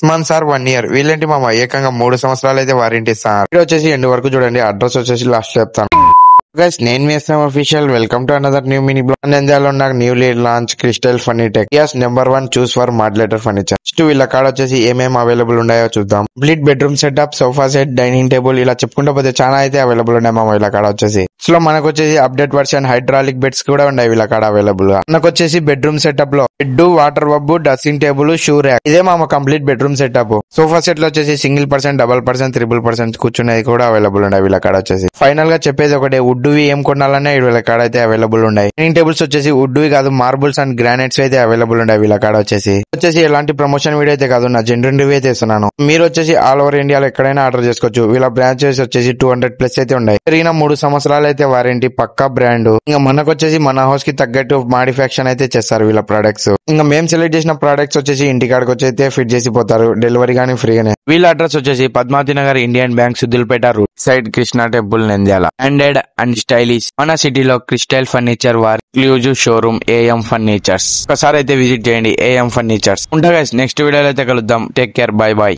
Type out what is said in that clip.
Months or 1 year. వీళ్ళేంటి మామ ఏకంగా 3 సంవత్సరాలు అయితే వారంటీ ఇస్తున్నారు. వీడియో వచ్చేసి ఎండ్ వరకు చూడండి. అడ్రస్ వచ్చేసి లాస్ట్ చెప్తాను. గైస్ నేను మీ SM official. Welcome to another new mini blog. నంద్యాలలో నాకు newly launch crystal furnitech years number 1 choose for modulator furniture. Next వీళ్ళ కాడ వచ్చేసి ఏమేమి అవైలబుల్ ఉన్నాయో చూద్దాం. Complete bedroom setup, sofa set, dining table ఇలా చెప్పుకుంటూ పోతే చాలా అయితే అవైలబుల్ ఉన్నాయి మా వీళ్ళ కాడ వచ్చేసి. సో మనకు వచ్చేసి అప్డేట్ వర్షన్ హైడ్రాలిక్ బెడ్స్ కూడా ఉన్నాయి వీళ్ళ కాడ అవైలబుల్ గా. మనకు వచ్చేసి బెడ్రూమ్ సెటప్ లో bed, water Babbu, dressing table, shoe rack. ఇదే మామ complete bedroom setup. Sofa set లో వచ్చేసి సింగిల్ పర్సన్, డబుల్ పర్సన్, 3% కూర్చునేది కూడా అవైలబుల్ ఉన్నాయి వీళ్ళ కాడ వచ్చేసి. ఫైనల్ గా చెప్పేది ఒకటే, వుడ్వి ఏం కొనాలన్నా వీళ్ళ కాడ అయితే అవైలబుల్ ఉన్నాయి. డైనింగ్ టేబుల్స్ వచ్చేసి వుడ్వి కాదు, మార్బుల్స్ అండ్ గ్రానైట్స్ అయితే అవైలబుల్ ఉన్నాయి వీళ్ళ కాడ వచ్చేసి. ఎలాంటి ప్రమోషన్ వీడియో అయితే కాదు, నా జెన్యున్ రివ్యూ అయితే ఇస్తున్నాను. మీరు వచ్చేసి ఆల్ ఓవర్ ఇండియాలో ఎక్కడైనా ఆర్డర్ చేసుకోవచ్చు. వీళ్ళ బ్రాంచెస్ వచ్చేసి 200+ అయితే ఉన్నాయి. పెరిగిన 3 సంవత్సరాలు అయితే వారంటీ, పక్కా బ్రాండ్. ఇంకా మనకు వచ్చేసి మన హౌస్ కి తగ్గట్టు మాడిఫికేషన్ అయితే చేస్తారు వీళ్ళ ప్రొడక్ట్స్. ఇంకా మేము సెలెక్ట్ చేసిన ప్రొడక్ట్స్ వచ్చేసి ఇంటికాడికి వచ్చి అయితే ఫిట్ చేసి పోతారు, డెలివరీ గానీ ఫ్రీగానే. వీళ్ళ అడ్రస్ వచ్చేసి Padmavathi Nagar, Indian bank, Suddulapeta route side, Krishna temple, Nandyal. Handed and stylish మన సిటీలో క్రిస్టల్ ఫర్నిచర్ వారి ఎక్స్క్లూజివ్ షోరూమ్ ఏఎం ఫర్నిచర్స్. ఒకసారి అయితే విజిట్ చేయండి ఏఎం ఫర్నిచర్స్. ఉంటా గైస్, నెక్స్ట్ వీడియోలో అయితే కలుద్దాం. Take care, bye by.